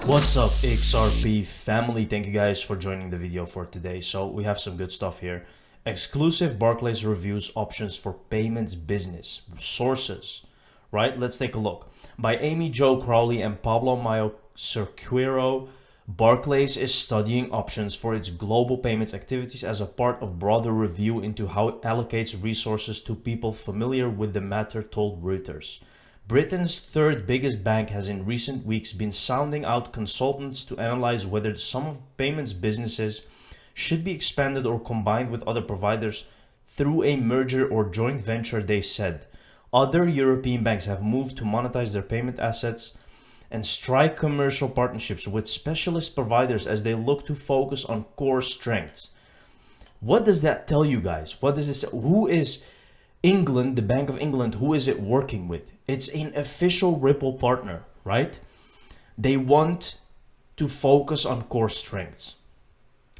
What's up, XRP family? Thank you guys for joining the video for today. So we have some good stuff here. Exclusive Barclays reviews options for payments business. Sources, right? Let's take a look. By Amy Jo Crowley and Pablo Mayo Cerqueiro, Barclays is studying options for its global payments activities as a part of broader review into how it allocates resources to people familiar with the matter, told Reuters. Britain's third biggest bank has in recent weeks been sounding out consultants to analyze whether some of payments businesses should be expanded or combined with other providers through a merger or joint venture, they said. Other European banks have moved to monetize their payment assets and strike commercial partnerships with specialist providers as they look to focus on core strengths. What does that tell you guys? What does this? Who is England, the Bank of England, who is it working with? It's an official Ripple partner, right? They want to focus on core strengths.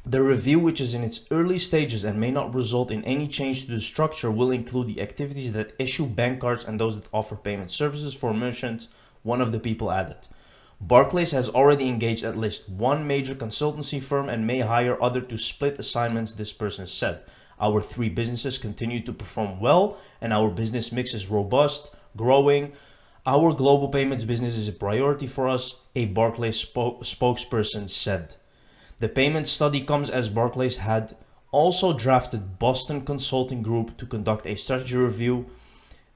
The review, which is in its early stages and may not result in any change to the structure, will include the activities that issue bank cards and those that offer payment services for merchants, one of the people added. Barclays has already engaged at least one major consultancy firm and may hire other to split assignments, this person said. Our three businesses continue to perform well and our business mix is robust, growing. Our global payments business is a priority for us, a Barclays spokesperson said. The payment study comes as Barclays had also drafted Boston Consulting Group to conduct a strategy review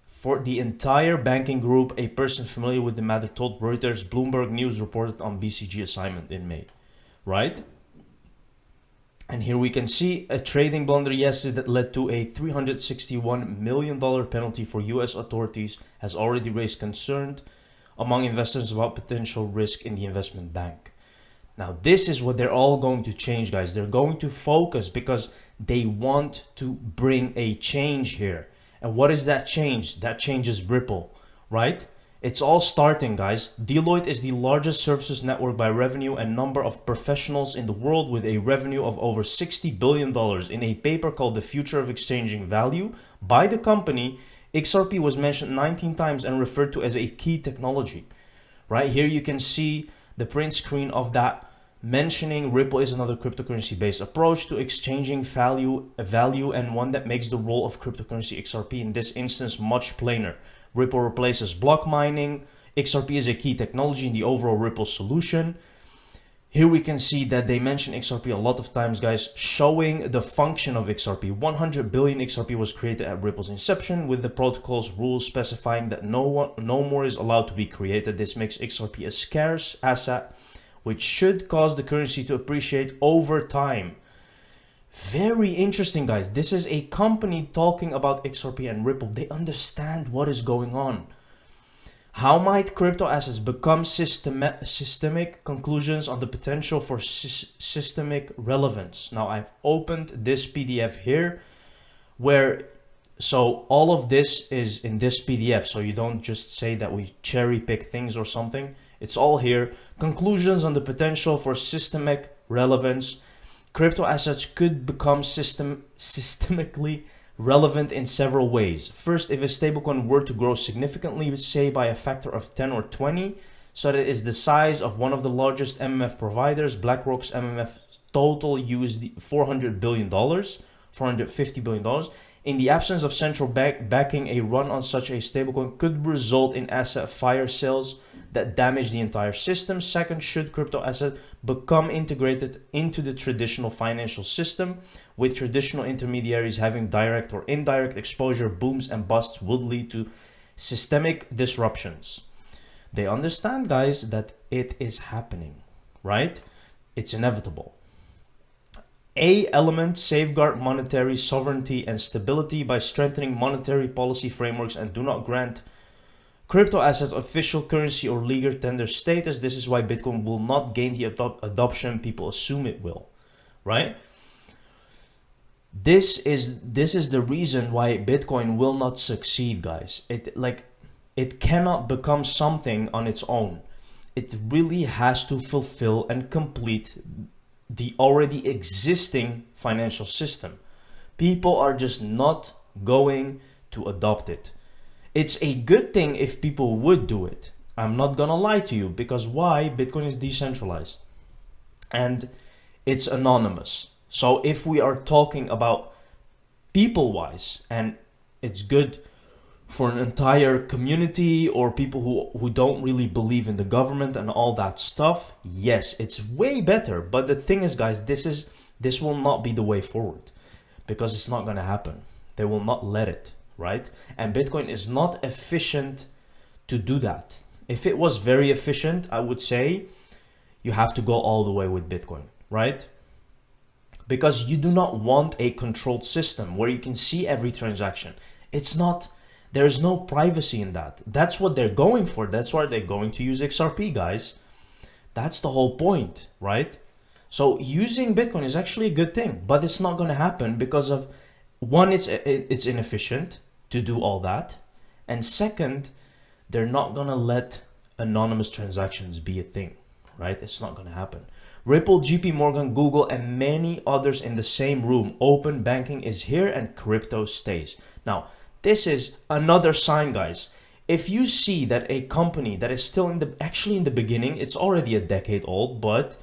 for the entire banking group, a person familiar with the matter told Reuters. Bloomberg News reported on BCG assignment in May, right? And here we can see a trading blunder yesterday that led to a $361 million penalty for US authorities has already raised concern among investors about potential risk in the investment bank. Now, this is what they're all going to change, guys. They're going to focus because they want to bring a change here. And what is that change? That change is Ripple, right? It's all starting, guys. Deloitte is the largest services network by revenue and number of professionals in the world with a revenue of over $60 billion. In a paper called The Future of Exchanging Value by the company, XRP was mentioned 19 times and referred to as a key technology. Right here you can see the print screen of that mentioning Ripple is another cryptocurrency based approach to exchanging value and one that makes the role of cryptocurrency XRP in this instance much plainer. Ripple replaces block mining. XRP is a key technology in the overall Ripple solution. Here we can see that they mention XRP a lot of times, guys, showing the function of XRP. 100 billion XRP was created at Ripple's inception, with the protocol's rules specifying that no more is allowed to be created. This makes XRP a scarce asset, which should cause the currency to appreciate over time. Very interesting, guys. This is a company talking about XRP and Ripple. They understand what is going on. How might crypto assets become systemic? Conclusions on the potential for systemic relevance. Now, I've opened this PDF here so all of this is in this PDF. So you don't just say that we cherry pick things or something. It's all here. Conclusions on the potential for systemic relevance. Crypto assets could become systemically relevant in several ways. First, if a stablecoin were to grow significantly, say by a factor of 10 or 20, so that it is the size of one of the largest MMF providers, BlackRock's MMF total USD $400 billion, $450 billion. In the absence of central backing, a run on such a stablecoin could result in asset fire sales that damage the entire system. Second, should crypto asset become integrated into the traditional financial system, with traditional intermediaries having direct or indirect exposure, booms and busts would lead to systemic disruptions. They understand, guys, that it is happening, right? It's inevitable. A element, safeguard monetary sovereignty and stability by strengthening monetary policy frameworks and do not grant crypto assets official currency or legal tender status. This is why Bitcoin will not gain the adoption people assume it will, right? This is the reason why Bitcoin will not succeed, guys. It cannot become something on its own. It really has to fulfill and complete the already existing financial system. People are just not going to adopt it. It's a good thing if people would do it. I'm not gonna lie to you, because why? Bitcoin is decentralized and it's anonymous. So if we are talking about people wise, and it's good for an entire community or people who don't really believe in the government and all that stuff, yes, it's way better. But the thing is, guys, this will not be the way forward, because it's not going to happen. They will not let it, right? And Bitcoin is not efficient to do that. If it was very efficient, I would say you have to go all the way with Bitcoin, right? Because you do not want a controlled system where you can see every transaction. It's not, there's no privacy in that. That's what they're going for. That's why they're going to use XRP, guys. That's the whole point, right? So using Bitcoin is actually a good thing, but it's not going to happen because of, one, it's inefficient to do all that. And second, they're not going to let anonymous transactions be a thing, right? It's not going to happen. Ripple, JP Morgan, Google, and many others in the same room. Open banking is here and crypto stays. Now, this is another sign, guys. If you see that a company that is still actually in the beginning, it's already a decade old, but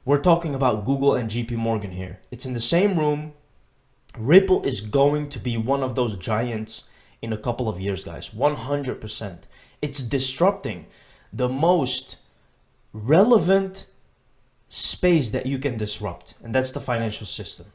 we're talking about Google and JP Morgan here. It's in the same room. Ripple is going to be one of those giants in a couple of years, guys. 100%. It's disrupting the most relevant space that you can disrupt, and that's the financial system.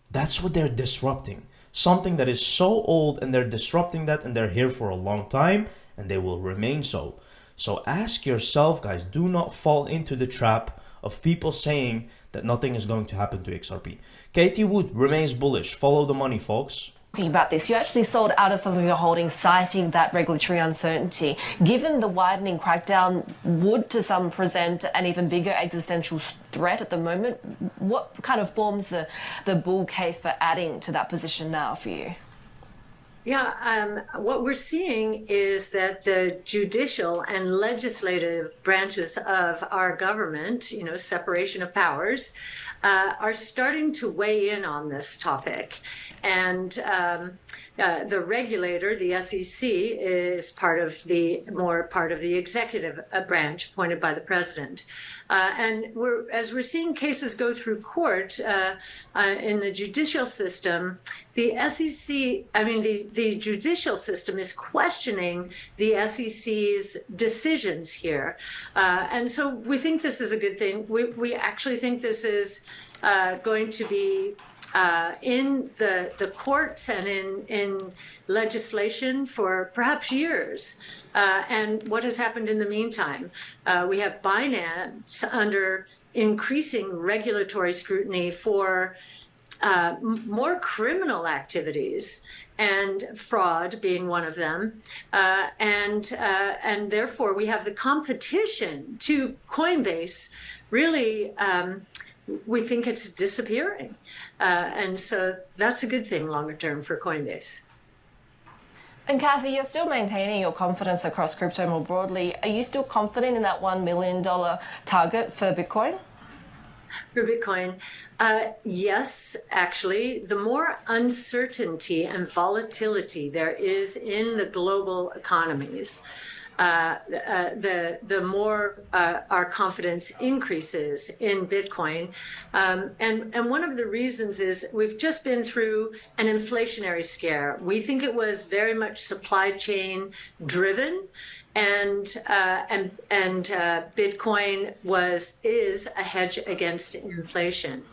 That's what they're disrupting. Something that is so old, and they're disrupting that, and they're here for a long time, and they will remain so. So ask yourself, guys, do not fall into the trap of people saying that nothing is going to happen to XRP. Cathie Wood remains bullish. Follow the money, folks. Talking about this, you actually sold out of some of your holdings, citing that regulatory uncertainty. Given the widening crackdown would to some present an even bigger existential threat at the moment, what kind of forms the bull case for adding to that position now for you? Yeah, what we're seeing is that the judicial and legislative branches of our government, separation of powers, are starting to weigh in on this topic. And the regulator, the SEC, is part of the executive branch appointed by the president. And as we're seeing cases go through court in the judicial system, the SEC, the judicial system is questioning the SEC's decisions here. And so we think this is a good thing. We actually think this is going to be in the courts and in legislation for perhaps years. And what has happened in the meantime? We have Binance under increasing regulatory scrutiny for more criminal activities, and fraud being one of them. And therefore, we have the competition to Coinbase really, we think it's disappearing. And so that's a good thing longer term for Coinbase. And Cathie, you're still maintaining your confidence across crypto more broadly. Are you still confident in that $1 million target for Bitcoin? For Bitcoin, yes, actually. The more uncertainty and volatility there is in the global economies, the more our confidence increases in Bitcoin. And one of the reasons is we've just been through an inflationary scare. We think it was very much supply chain driven. And Bitcoin is a hedge against inflation.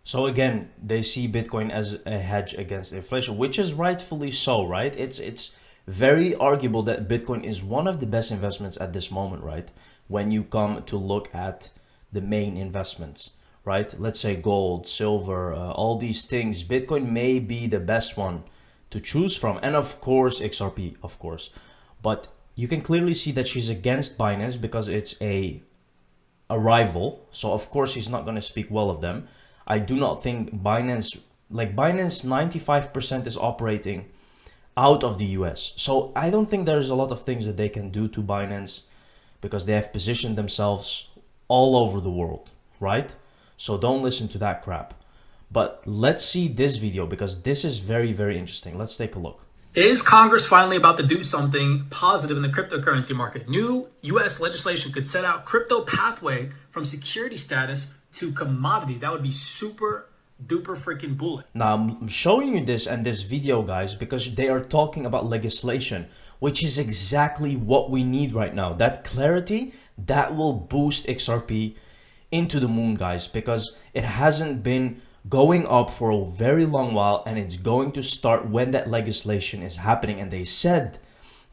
So again, they see Bitcoin as a hedge against inflation, which is rightfully so, right? It's very arguable that Bitcoin is one of the best investments at this moment, right? When you come to look at the main investments, right? Let's say gold, silver, all these things. Bitcoin may be the best one to choose from, and of course XRP, of course. But you can clearly see that she's against Binance because it's a rival, so of course she's not going to speak well of them. I do not think Binance 95% is operating out of the US, so I don't think there's a lot of things that they can do to Binance because they have positioned themselves all over the world, right? So don't listen to that crap. But let's see this video because this is very, very interesting. Let's take a look. Is Congress finally about to do something positive in the cryptocurrency market? New U.S. legislation could set out crypto pathway from security status to commodity. That would be super duper freaking bullet. Now I'm showing you this and this video, guys, because they are talking about legislation, which is exactly what we need right now. That clarity, that will boost XRP into the moon, guys, because it hasn't been going up for a very long while, and it's going to start when that legislation is happening. And they said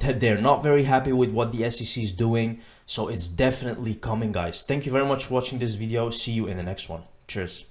that they're not very happy with what the SEC is doing, so it's definitely coming, guys. Thank you very much for watching this video. See you in the next one. Cheers.